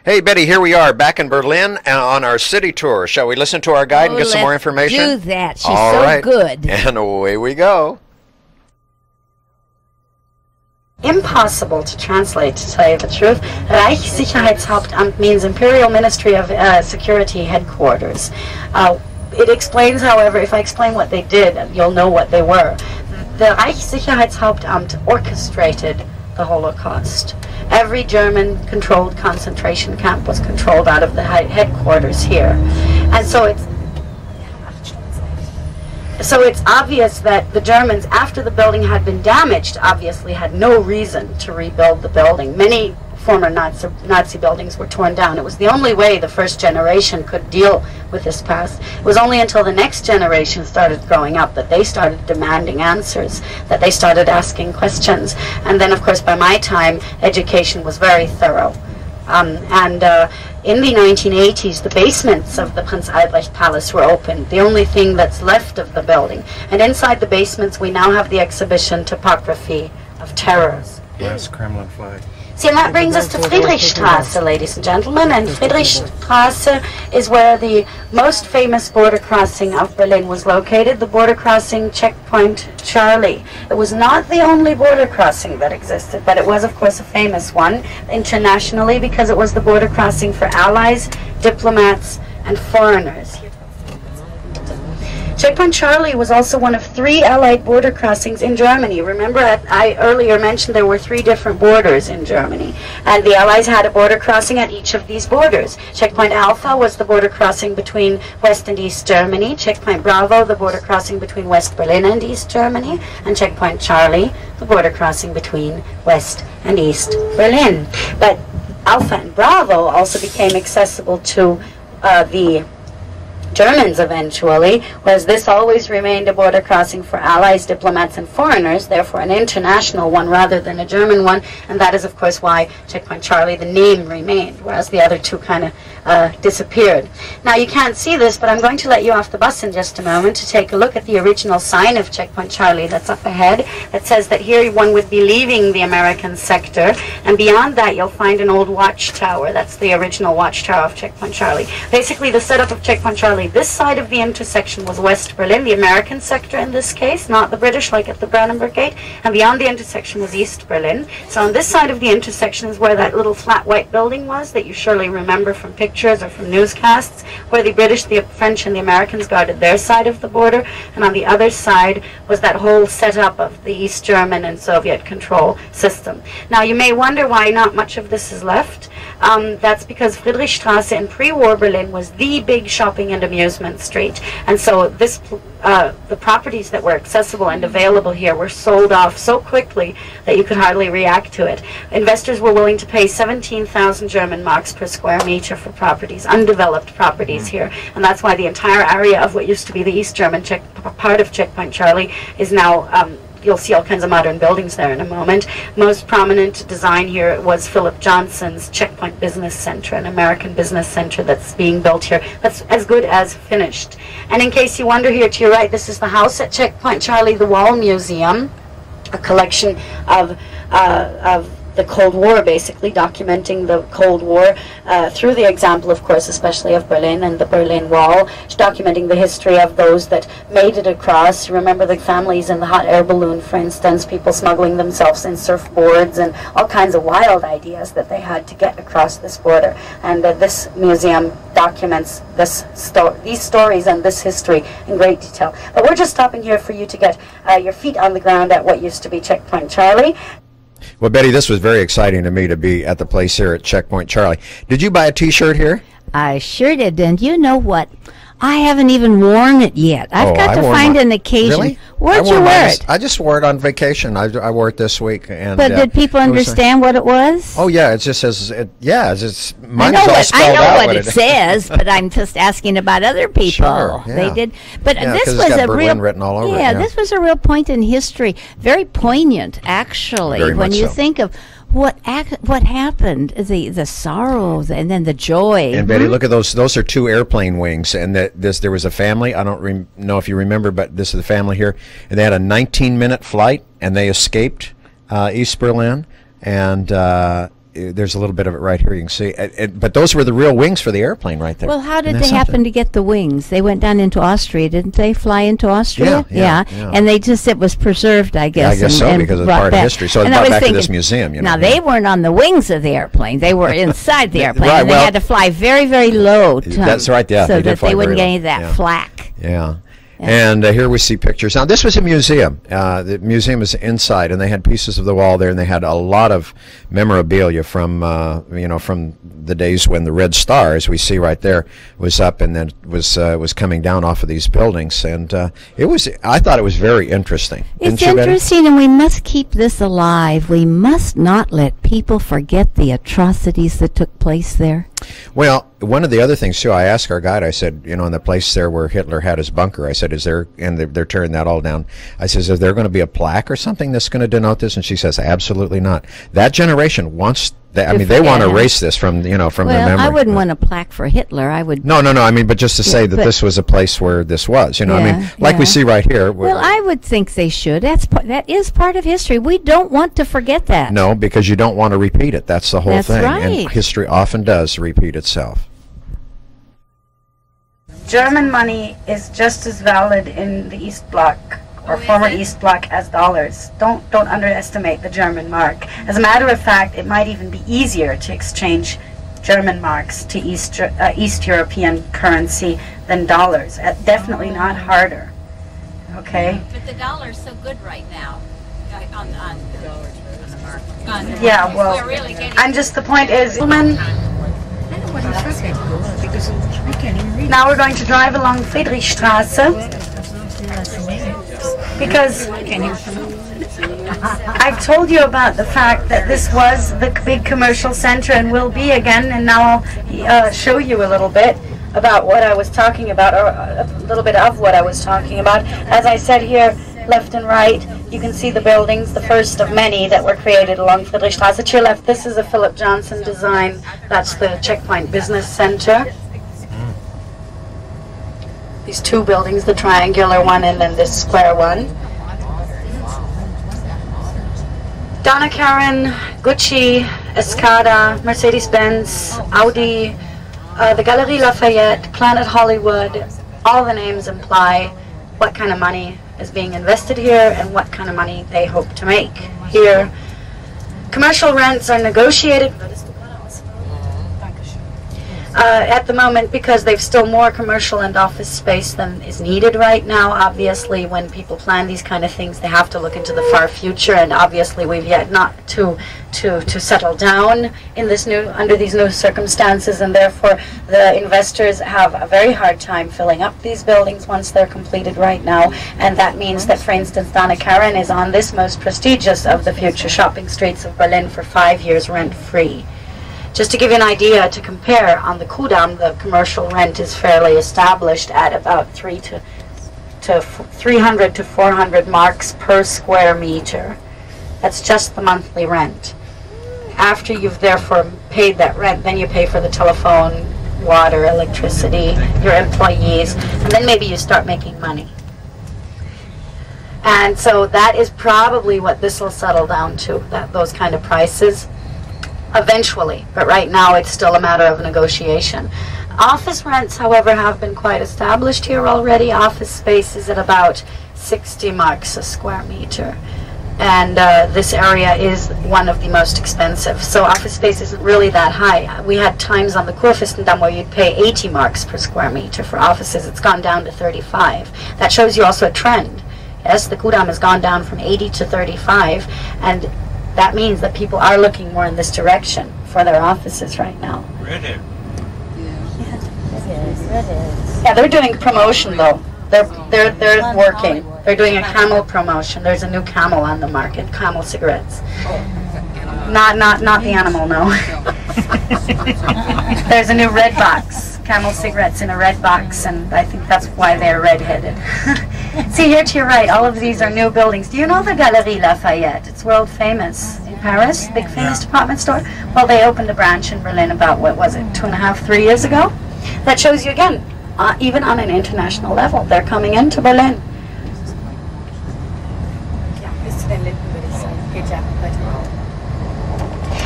Hey, Betty, here we are back in Berlin on our city tour. Shall we listen to our guide and get some more information? Do that. She's All so right. good. And away we go. Impossible to translate, to tell you the truth. Reichssicherheitshauptamt means Imperial Ministry of Security Headquarters. It explains, however, if I explain what they did, you'll know what they were. The Reichssicherheitshauptamt orchestrated the Holocaust. Every German-controlled concentration camp was controlled out of the headquarters here. And so it's obvious that the Germans, after the building had been damaged, obviously had no reason to rebuild the building. Many former Nazi buildings were torn down. It was the only way the first generation could deal with this past. It was only until the next generation started growing up that they started demanding answers, that they started asking questions. And then, of course, by my time, education was very thorough. In the 1980s, the basements of the Prince Albrecht Palace were opened, the only thing that's left of the building. And inside the basements, we now have the exhibition Topography of Terrors. Yes, Kremlin flag. See, and that brings us to Friedrichstraße, ladies and gentlemen. And Friedrichstraße is where the most famous border crossing of Berlin was located, the border crossing Checkpoint Charlie. It was not the only border crossing that existed, but it was, of course, a famous one internationally because it was the border crossing for allies, diplomats, and foreigners. Checkpoint Charlie was also one of 3 Allied border crossings in Germany. Remember, I earlier mentioned there were 3 different borders in Germany, and the Allies had a border crossing at each of these borders. Checkpoint Alpha was the border crossing between West and East Germany, Checkpoint Bravo, the border crossing between West Berlin and East Germany, and Checkpoint Charlie, the border crossing between West and East Berlin. But Alpha and Bravo also became accessible to the Germans eventually, whereas this always remained a border crossing for allies, diplomats, and foreigners, therefore an international one rather than a German one, and that is, of course, why Checkpoint Charlie, the name remained, whereas the other 2 kind of disappeared. Now, you can't see this, but I'm going to let you off the bus in just a moment to take a look at the original sign of Checkpoint Charlie that's up ahead that says that here one would be leaving the American sector, and beyond that you'll find an old watchtower. That's the original watchtower of Checkpoint Charlie. Basically, the setup of Checkpoint Charlie, this side of the intersection was West Berlin, the American sector in this case, not the British like at the Brandenburg Gate, and beyond the intersection was East Berlin. So on this side of the intersection is where that little flat white building was that you surely remember from pictures or from newscasts, where the British, the French, and the Americans guarded their side of the border, and on the other side was that whole setup of the East German and Soviet control system. Now you may wonder why not much of this is left. That's because Friedrichstraße in pre-war Berlin was the big shopping and amusement street, and so this the properties that were accessible and available here were sold off so quickly that you could hardly react to it. Investors were willing to pay 17,000 German marks per square meter for properties, undeveloped properties here, and that's why the entire area of what used to be the East German part of Checkpoint Charlie is now you'll see all kinds of modern buildings there in a moment. Most prominent design here was Philip Johnson's Checkpoint Business Center, an American business center that's being built here. That's as good as finished. And in case you wonder, here to your right, this is the house at Checkpoint Charlie, the Wall Museum, a collection of the Cold War, basically documenting the Cold War through the example, of course, especially of Berlin and the Berlin Wall, documenting the history of those that made it across. Remember the families in the hot air balloon, for instance, people smuggling themselves in surfboards and all kinds of wild ideas that they had to get across this border. And this museum documents these stories and this history in great detail. But we're just stopping here for you to get your feet on the ground at what used to be Checkpoint Charlie. Well, Betty, this was very exciting to me to be at the place here at Checkpoint Charlie. Did you buy a T-shirt here? I sure did, and you know what? I haven't even worn it yet. I've got to find an occasion. Really? Where'd you wear it? I just wore it on vacation. I wore it this week. And, but did people understand what it was? Oh, yeah. It just says, mine I is all spelled out. I know what it says, but I'm just asking about other people. Sure, yeah. They did. But yeah, this was it's got a Berlin real, written all over it. Yeah, this was a real point in history. Very poignant, actually, Very when much you so. think of what happened, the sorrows and then the joy. And Betty, look at those. Those are 2 airplane wings, and there was a family. I don't know if you remember, but this is the family here, and they had a 19-minute flight, and they escaped East Berlin, and there's a little bit of it right here. You can see, but those were the real wings for the airplane right there. Well, how did they happen to get the wings? They went down into Austria, didn't they? Fly into Austria? Yeah. And they just, it was preserved, I guess. I guess so, because it's part of history. So it's brought back to this museum. Now, they weren't on the wings of the airplane. They were inside the airplane. Right, and they had to fly very, very low. That's right, yeah. So that they wouldn't get any of that flak. Yeah. And here we see pictures. Now, this was a museum. The museum is inside, and they had pieces of the wall there, and they had a lot of memorabilia from, from the days when the Red Star, as we see right there, was up and then was coming down off of these buildings. And I thought it was very interesting. It's interesting, and we must keep this alive. We must not let people forget the atrocities that took place there. Well, one of the other things, too, I asked our guide, I said, in the place there where Hitler had his bunker, I said, is there, and they're tearing that all down, I says, is there going to be a plaque or something that's going to denote this? And she says, absolutely not. That generation wants that. I mean, they want to erase this from, from their memory. I wouldn't want a plaque for Hitler. I would. No. I mean, but just to say that this was a place where this was, I mean, like we see right here. Well, I would think they should. That is part of history. We don't want to forget that. No, because you don't want to repeat it. That's the whole thing. Right. And history often does repeat itself. German money is just as valid in the East Bloc or former East Bloc as dollars. Don't underestimate the German mark. As a matter of fact, it might even be easier to exchange German marks to East European currency than dollars. Definitely not harder. Okay? But the dollar's so good right now. Yeah, well, I'm just, the point is, now we're going to drive along Friedrichstraße because I've told you about the fact that this was the big commercial center and will be again, and now I'll show you a little bit about what I was talking about, or a little bit of what I was talking about. As I said here, left and right, you can see the buildings, the first of many that were created along Friedrichstraße. To your left, this is a Philip Johnson design. That's the Checkpoint Business Center. These two buildings, the triangular one and then this square one. Donna Karan, Gucci, Escada, Mercedes-Benz, Audi, the Galerie Lafayette, Planet Hollywood, all the names imply what kind of money is being invested here and what kind of money they hope to make here. Commercial rents are negotiated at the moment because they've still more commercial and office space than is needed right now. Obviously, when people plan these kind of things, they have to look into the far future, and obviously we've yet not to settle down in this under these new circumstances, and therefore the investors have a very hard time filling up these buildings once they're completed right now. And that means that, for instance, Donna Karan is on this most prestigious of the future shopping streets of Berlin for 5 years rent-free. Just to give you an idea, to compare, on the Kudamm, the commercial rent is fairly established at about 300 to 400 marks per square meter. That's just the monthly rent. After you've therefore paid that rent, then you pay for the telephone, water, electricity, your employees, and then maybe you start making money. And so that is probably what this will settle down to, those kind of prices. Eventually, but right now it's still a matter of negotiation. Office rents, however, have been quite established here already. Office space is at about 60 marks a square meter. And this area is one of the most expensive. So office space isn't really that high. We had times on the Kurfürstendamm where you'd pay 80 marks per square meter for offices. It's gone down to 35. That shows you also a trend. Yes, the Kudamm has gone down from 80 to 35, and that means that people are looking more in this direction for their offices right now. Redhead. Yeah, they're doing promotion though. They're working. They're doing a Camel promotion. There's a new Camel on the market, Camel cigarettes. Not the animal, no. There's a new red box, Camel cigarettes in a red box, and I think that's why they're red-headed. See here to your right, all of these are new buildings. Do you know the Galerie Lafayette? It's world famous in Paris, big famous department store. Well, they opened a branch in Berlin about, what was it, 2.5, 3 years ago? That shows you again, even on an international level, they're coming into Berlin.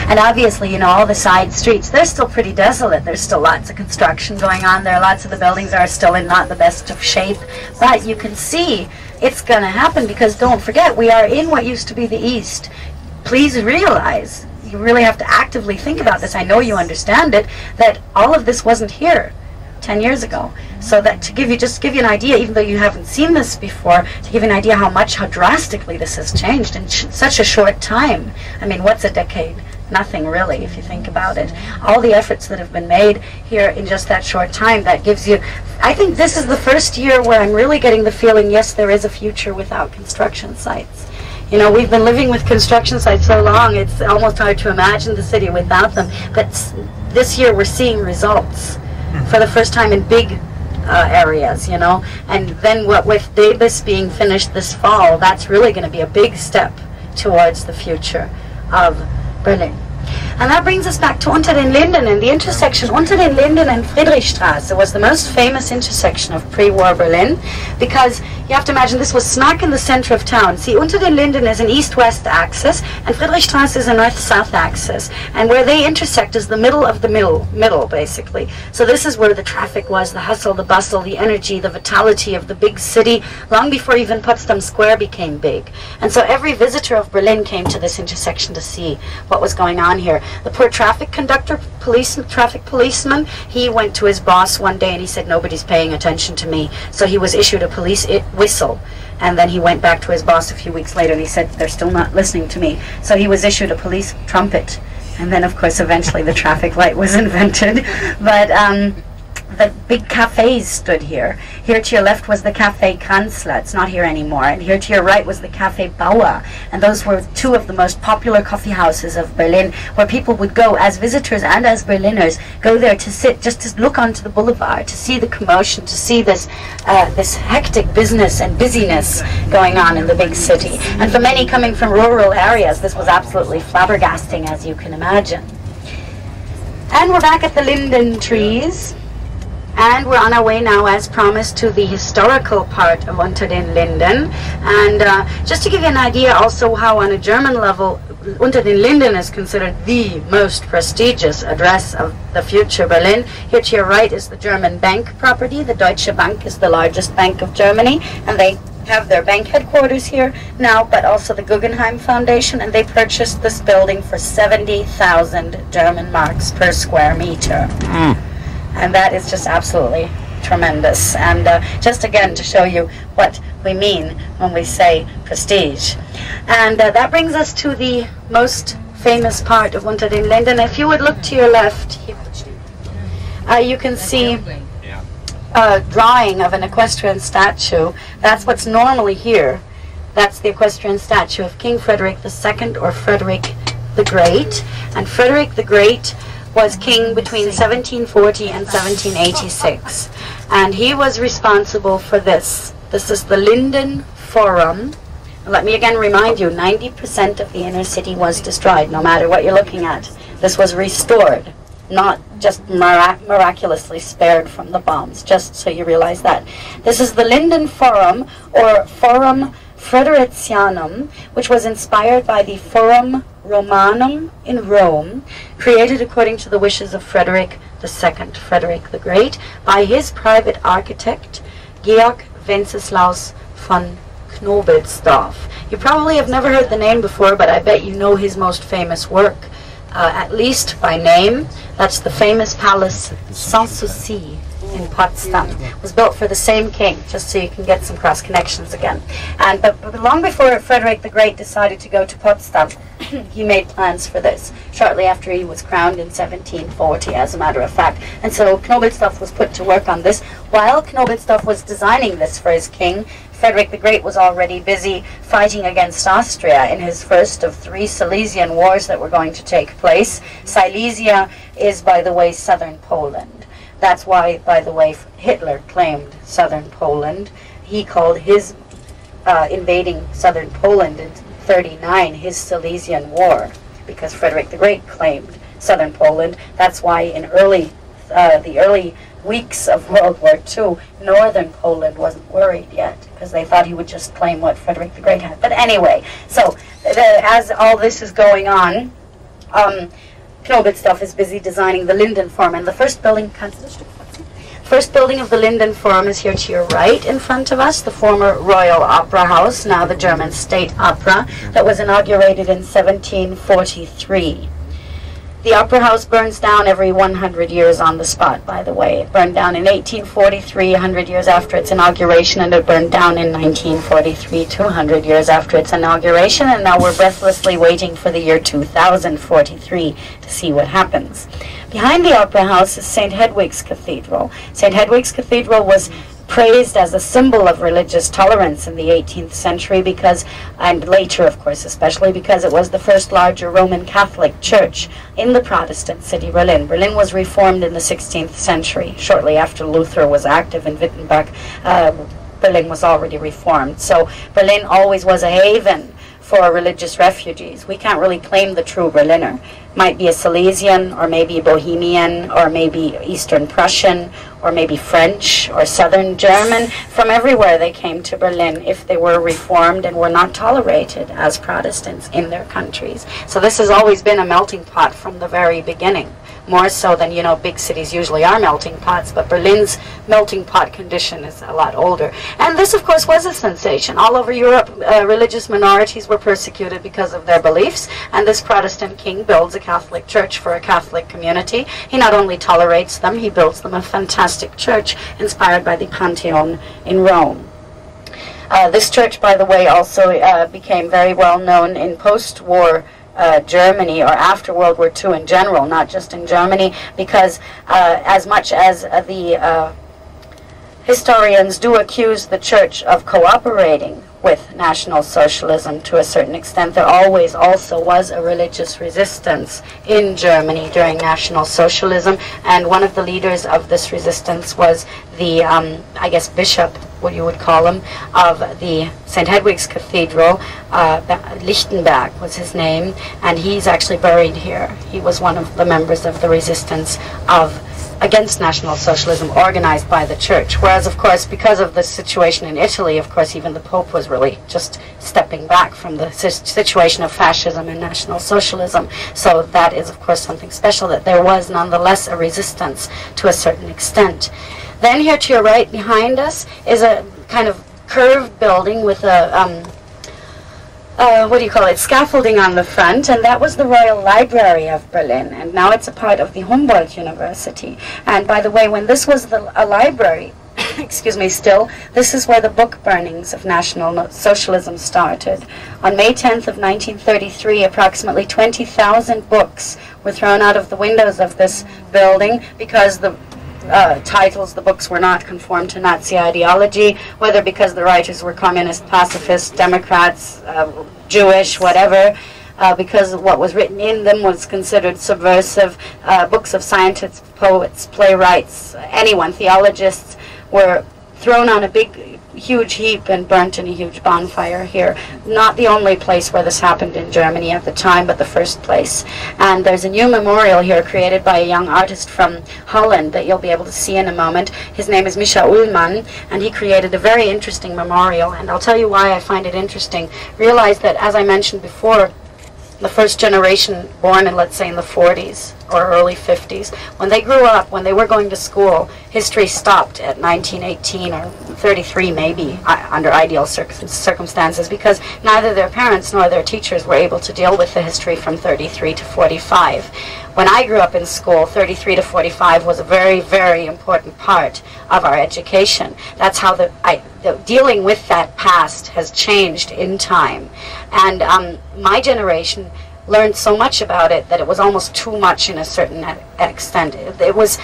And obviously, you know, all the side streets, they're still pretty desolate. There's still lots of construction going on there. Lots of the buildings are still in not the best of shape. But you can see it's going to happen, because don't forget, we are in what used to be the East. Please realize, you really have to actively think about this. I know you understand it, that all of this wasn't here 10 years ago. So that to give you, just give you an idea, even though you haven't seen this before, to give you an idea how drastically this has changed in such a short time. I mean, what's a decade? Nothing really, if you think about it. All the efforts that have been made here in just that short time, that gives you, I think this is the first year where I'm really getting the feeling, yes, there is a future without construction sites. You know, we've been living with construction sites so long, it's almost hard to imagine the city without them. But this year we're seeing results for the first time in big areas, you know. And then what with Davis being finished this fall, that's really going to be a big step towards the future of Berlin. And that brings us back to Unter den Linden, and the intersection Unter den Linden and Friedrichstraße was the most famous intersection of pre-war Berlin, because you have to imagine this was smack in the center of town. See, Unter den Linden is an east-west axis, and Friedrichstraße is a north-south axis, and where they intersect is the middle of the middle, basically. So this is where the traffic was, the hustle, the bustle, the energy, the vitality of the big city, long before even Potsdam Square became big. And so every visitor of Berlin came to this intersection to see what was going on here. The poor traffic conductor, traffic policeman, he went to his boss one day and he said, nobody's paying attention to me. So he was issued a police whistle. And then he went back to his boss a few weeks later and he said, they're still not listening to me. So he was issued a police trumpet. And then, of course, eventually the traffic light was invented. But the big cafes stood here. Here to your left was the Café Kanzler. It's not here anymore. And here to your right was the Café Bauer. And those were two of the most popular coffee houses of Berlin, where people would go as visitors and as Berliners, go there to sit, just to look onto the boulevard, to see the commotion, to see this this hectic business and busyness going on in the big city. And for many coming from rural areas, this was absolutely flabbergasting, as you can imagine. And we're back at the linden trees. And we're on our way now, as promised, to the historical part of Unter den Linden. And just to give you an idea also how on a German level, Unter den Linden is considered the most prestigious address of the future Berlin. Here to your right is the German bank property. The Deutsche Bank is the largest bank of Germany, and they have their bank headquarters here now, but also the Guggenheim Foundation, and they purchased this building for 70,000 German marks per square meter. And that is just absolutely tremendous. And just again to show you what we mean when we say prestige. And that brings us to the most famous part of Unter den Linden. If you would look to your left, you can see a drawing of an equestrian statue. That's what's normally here. That's the equestrian statue of King Frederick II, or Frederick the Great. And Frederick the Great was king between 1740 and 1786. And he was responsible for this. This is the Linden Forum. And let me again remind you, 90% of the inner city was destroyed, no matter what you're looking at. This was restored, not just miraculously spared from the bombs, just so you realize that. This is the Linden Forum, or Forum Fredericianum, which was inspired by the Forum Romanum in Rome, created according to the wishes of Frederick II, Frederick the Great, by his private architect, Georg Wenceslaus von Knobelsdorff. You probably have never heard the name before, but I bet you know his most famous work, at least by name. That's the famous Palace Sanssouci in Potsdam. It was built for the same king, just so you can get some cross connections again. And but long before Frederick the Great decided to go to Potsdam, he made plans for this shortly after he was crowned in 1740, as a matter of fact. And so Knobelsdorff was put to work on this. While Knobelsdorff was designing this for his king, Frederick the Great was already busy fighting against Austria in his first of 3 Silesian wars that were going to take place. Silesia is, by the way, southern Poland. That's why, by the way, Hitler claimed southern Poland. He called his invading southern Poland in 1939 his Silesian War, because Frederick the Great claimed southern Poland. That's why in the early weeks of World War II, northern Poland wasn't worried yet, because they thought he would just claim what Frederick the Great had. But anyway, so as all this is going on, Knobelsdorff is busy designing the Linden Forum, and the first building, first building of the Linden Forum is here to your right in front of us, the former Royal Opera House, now the German State Opera, that was inaugurated in 1743. The Opera House burns down every 100 years on the spot, by the way. It burned down in 1843, 100 years after its inauguration, and it burned down in 1943, 200 years after its inauguration, and now we're breathlessly waiting for the year 2043 to see what happens. Behind the Opera House is St. Hedwig's Cathedral. St. Hedwig's Cathedral was praised as a symbol of religious tolerance in the 18th century because, and later of course especially, because it was the first larger Roman Catholic church in the Protestant city Berlin. Berlin was reformed in the 16th century. Shortly after Luther was active in Wittenberg, Berlin was already reformed. So Berlin always was a haven for religious refugees. We can't really claim the true Berliner. Might be a Silesian, or maybe Bohemian, or maybe Eastern Prussian, or maybe French, or Southern German. From everywhere they came to Berlin if they were reformed and were not tolerated as Protestants in their countries. So this has always been a melting pot from the very beginning. More so than, you know, big cities usually are melting pots, but Berlin's melting pot condition is a lot older. And this, of course, was a sensation. All over Europe, religious minorities were persecuted because of their beliefs, and this Protestant king builds a Catholic church for a Catholic community. He not only tolerates them, he builds them a fantastic church inspired by the Pantheon in Rome. This church, by the way, also became very well known in post-war Germany, or after World War II in general, not just in Germany, because as much as the historians do accuse the church of cooperating with National Socialism to a certain extent, there always also was a religious resistance in Germany during National Socialism, and one of the leaders of this resistance was the, I guess, bishop, what you would call him, of the St. Hedwig's Cathedral. Lichtenberg was his name, and he's actually buried here. He was one of the members of the resistance against National Socialism organized by the church. Whereas, of course, because of the situation in Italy, of course, even the Pope was really just stepping back from the situation of fascism and National Socialism. So that is, of course, something special, that there was nonetheless a resistance to a certain extent. Then here to your right behind us is a kind of curved building with a what do you call it, scaffolding on the front, and that was the Royal Library of Berlin, and now it's a part of the Humboldt University. And by the way, when this was a library, excuse me, still, this is where the book burnings of National Socialism started. On May 10th of 1933, approximately 20,000 books were thrown out of the windows of this building because the the books were not conform to Nazi ideology, whether because the writers were communist, pacifist, Democrats, Jewish, whatever, because what was written in them was considered subversive. Books of scientists, poets, playwrights, anyone, theologists, were thrown on a big, huge heap and burnt in a huge bonfire here. Not the only place where this happened in Germany at the time, but the first place. And there's a new memorial here created by a young artist from Holland that you'll be able to see in a moment. His name is Misha Ullmann, and he created a very interesting memorial. And I'll tell you why I find it interesting. Realize that, as I mentioned before, the first generation born in, let's say, in the 40s or early 50s, when they grew up, when they were going to school, history stopped at 1918 or 33 maybe, under ideal circumstances, because neither their parents nor their teachers were able to deal with the history from 33 to 45. When I grew up in school, 33 to 45 was a very, very important part of our education. That's how the dealing with that past has changed in time. And my generation learned so much about it that it was almost too much in a certain extent. It was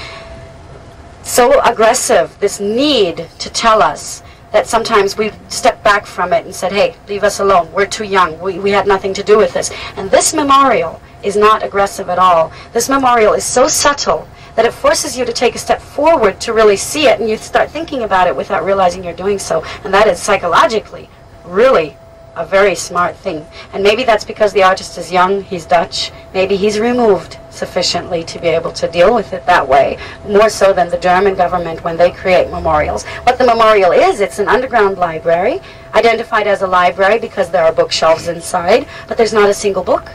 so aggressive, this need to tell us, that sometimes we stepped back from it and said, hey, leave us alone, we're too young, we had nothing to do with this. And this memorial is not aggressive at all. This memorial is so subtle that it forces you to take a step forward to really see it, and you start thinking about it without realizing you're doing so. And that is psychologically really a very smart thing. And maybe that's because the artist is young, he's Dutch, maybe he's removed sufficiently to be able to deal with it that way, more so than the German government when they create memorials. What the memorial is, it's an underground library, identified as a library because there are bookshelves inside, but there's not a single book.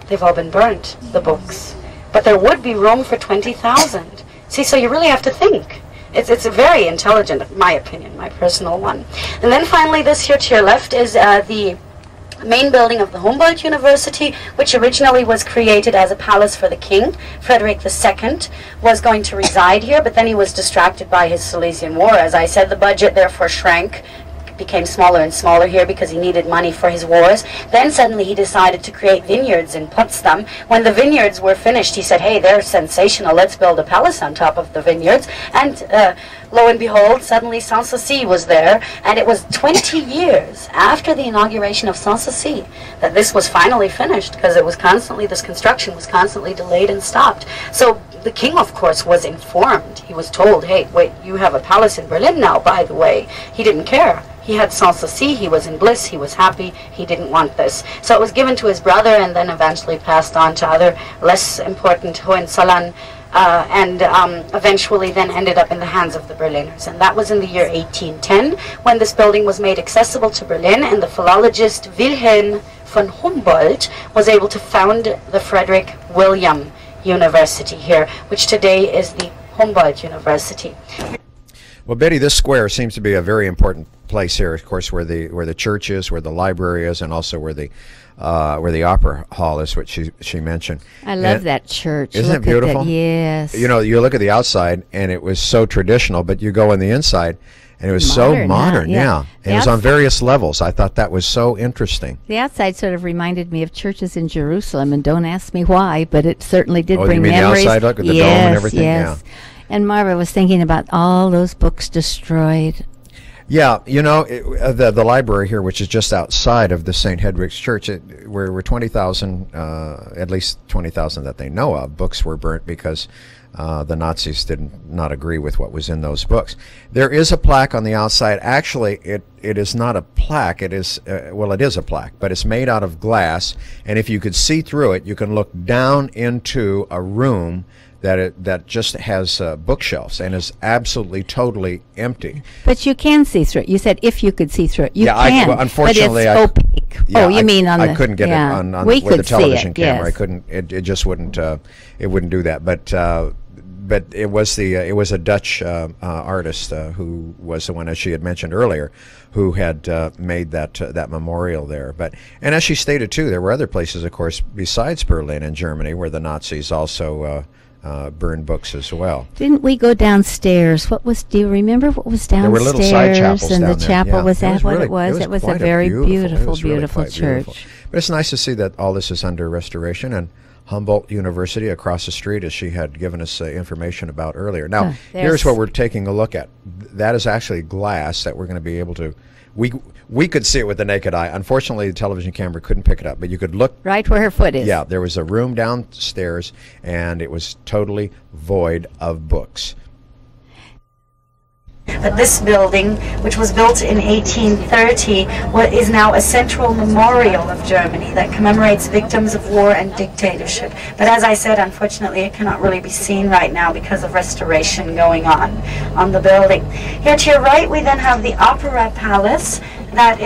They've all been burnt, the books. But there would be room for 20,000. See, so you really have to think. It's a very intelligent, my opinion, my personal one. And then finally, this here to your left is the main building of the Humboldt University, which originally was created as a palace for the king. Frederick II was going to reside here, but then he was distracted by his Silesian War. As I said, the budget therefore shrank, became smaller and smaller here because he needed money for his wars. Then suddenly he decided to create vineyards in Potsdam. When the vineyards were finished, he said, hey, they're sensational, let's build a palace on top of the vineyards. And lo and behold, suddenly Sanssouci was there, and it was 20 years after the inauguration of Sanssouci that this was finally finished, because it was constantly, this construction was constantly delayed and stopped. So the king, of course, was informed. He was told, hey, wait, you have a palace in Berlin now, by the way. He didn't care. He had Sanssouci, he was in bliss, he was happy, he didn't want this. So it was given to his brother and then eventually passed on to other less important Hohenzollern, and eventually then ended up in the hands of the Berliners. And that was in the year 1810 when this building was made accessible to Berlin, and the philologist Wilhelm von Humboldt was able to found the Frederick William University here, which today is the Humboldt University. Well, Betty, this square seems to be a very important place here, of course, where the church is, where the library is, and also where the opera hall is, which she mentioned. I love that church. Isn't it beautiful? Yes. You know, you look at the outside, and it was so traditional, but you go on the inside, and it was so modern. Yeah. And it was on various levels. I thought that was so interesting. The outside sort of reminded me of churches in Jerusalem, and don't ask me why, but it certainly did bring you mean memories. The outside look at the dome and everything? Yes. Yeah. And Marva was thinking about all those books destroyed. Yeah, you know, the library here, which is just outside of the St. Hedwig's Church, where 20,000, at least 20,000 that they know of, books were burnt because the Nazis did not agree with what was in those books. There is a plaque on the outside. Actually, it is not a plaque. It is, well, it is a plaque, but it's made out of glass, and if you could see through it, you can look down into a room that just has bookshelves and is absolutely totally empty. But you can see through it. You said if you could see through it. You can. Well, unfortunately, but it's opaque. Yeah, you mean on I couldn't get it on with the television camera. Yes. I couldn't. It just wouldn't. It wouldn't do that. But it was a Dutch artist who was the one, as she had mentioned earlier, who had made that memorial there. And as she stated too, there were other places, of course, besides Berlin and Germany, where the Nazis also burned books as well. Didn't we go downstairs? Do you remember what was downstairs? There were little side chapels and down the chapel there. was Yeah, that what it was? It was a very beautiful church. But it's nice to see that all this is under restoration, and Humboldt University across the street, as she had given us information about earlier. Now, here's what we're taking a look at. That is actually glass that we're going to be able to. We could see it with the naked eye. Unfortunately, the television camera couldn't pick it up, but you could look right where her foot is. Yeah, there was a room downstairs, and it was totally void of books. But this building, which was built in 1830, is now a central memorial of Germany that commemorates victims of war and dictatorship. But as I said, unfortunately, it cannot really be seen right now because of restoration going on the building. Here to your right, we then have the Opera Palace. That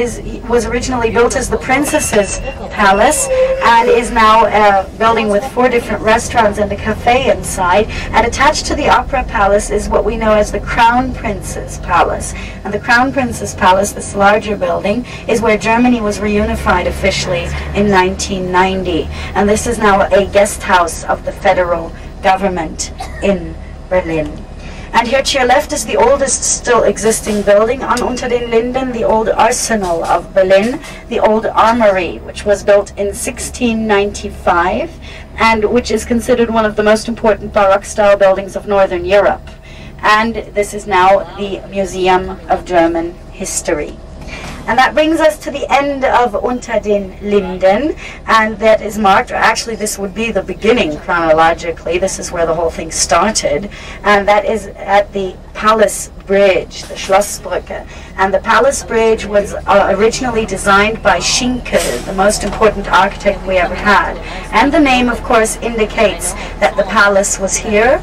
was originally built as the Princess's Palace and is now a building with 4 different restaurants and a cafe inside. And attached to the Opera Palace is what we know as the Crown Prince's Palace. And the Crown Prince's Palace, this larger building, is where Germany was reunified officially in 1990. And this is now a guest house of the federal government in Berlin. And here to your left is the oldest still existing building on Unter den Linden, the old Arsenal of Berlin, the old armory, which was built in 1695 and which is considered one of the most important Baroque-style buildings of Northern Europe. And this is now the Museum of German History. And that brings us to the end of Unter den Linden, and that is marked, or actually this would be the beginning chronologically, this is where the whole thing started, and that is at the Palace Bridge, the Schlossbrücke. And the Palace Bridge was originally designed by Schinkel, the most important architect we ever had. And the name, of course, indicates that the palace was here.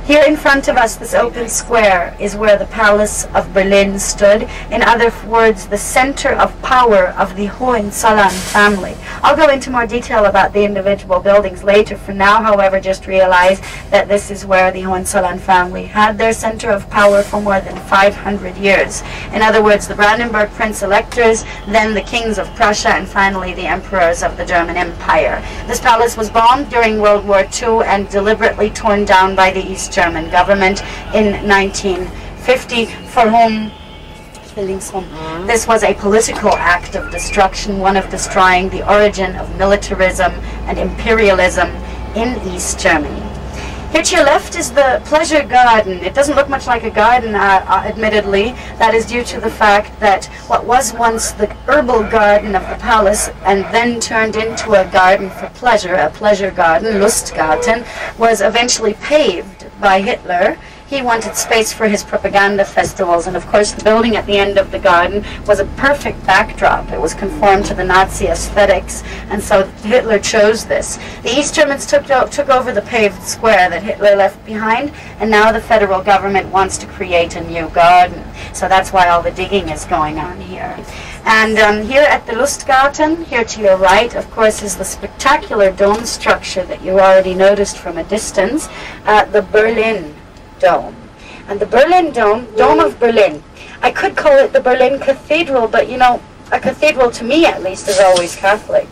Here in front of us, this open square, is where the Palace of Berlin stood. In other words, the center of power of the Hohenzollern family. I'll go into more detail about the individual buildings later. For now, however, just realize that this is where the Hohenzollern family had their center of power for more than 500 years. In other words, the Brandenburg Prince-Electors, then the kings of Prussia, and finally the emperors of the German Empire. This palace was bombed during World War II and deliberately torn down by the East German government in 1950, for whom this was a political act of destruction, one of destroying the origin of militarism and imperialism in East Germany. Here to your left is the pleasure garden. It doesn't look much like a garden, admittedly. That is due to the fact that what was once the herbal garden of the palace and then turned into a garden for pleasure, a pleasure garden, Lustgarten, was eventually paved by Hitler. He wanted space for his propaganda festivals, and of course the building at the end of the garden was a perfect backdrop. It was conformed to the Nazi aesthetics, and so Hitler chose this. The East Germans took over the paved square that Hitler left behind, and now the federal government wants to create a new garden. So that's why all the digging is going on here. And here at the Lustgarten, here to your right, of course, is the spectacular dome structure that you already noticed from a distance, the Berlin Dome. And the Berlin Dome, Dome of Berlin. I could call it the Berlin Cathedral, but you know, a cathedral to me at least is always Catholic.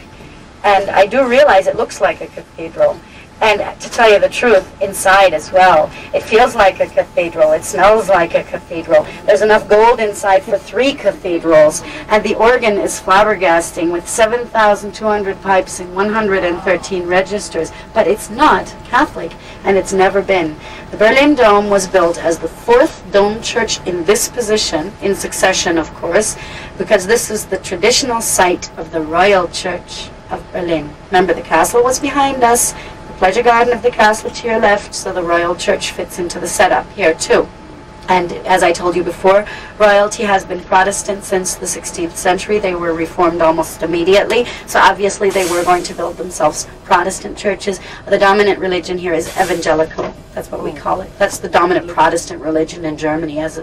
And I do realize it looks like a cathedral. And to tell you the truth, inside as well, it feels like a cathedral. It smells like a cathedral. There's enough gold inside for 3 cathedrals. And the organ is flabbergasting with 7,200 pipes and 113 registers. But it's not Catholic, and it's never been. The Berlin Dome was built as the 4th dome church in this position, in succession of course, because this is the traditional site of the Royal Church of Berlin. Remember, the castle was behind us, pleasure garden of the castle to your left, so the Royal Church fits into the setup here too. And as I told you before, royalty has been Protestant since the 16th century. They were reformed almost immediately, so obviously they were going to build themselves Protestant churches. The dominant religion here is evangelical. That's what we call it. That's the dominant Protestant religion in Germany as a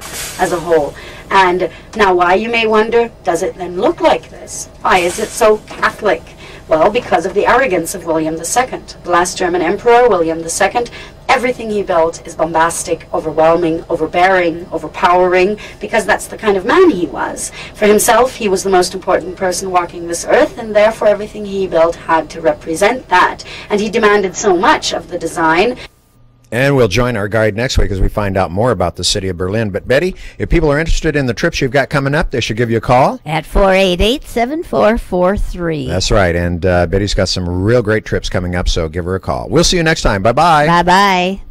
whole. And now why, you may wonder, does it then look like this? Why is it so Catholic? Well, because of the arrogance of William II, the last German emperor, William II. Everything he built is bombastic, overwhelming, overbearing, overpowering, because that's the kind of man he was. For himself, he was the most important person walking this earth, and therefore everything he built had to represent that. And he demanded so much of the design. And we'll join our guide next week as we find out more about the city of Berlin. But Betty, if people are interested in the trips you've got coming up, they should give you a call. At 488-7443. That's right. And Betty's got some real great trips coming up, so give her a call. We'll see you next time. Bye-bye. Bye-bye.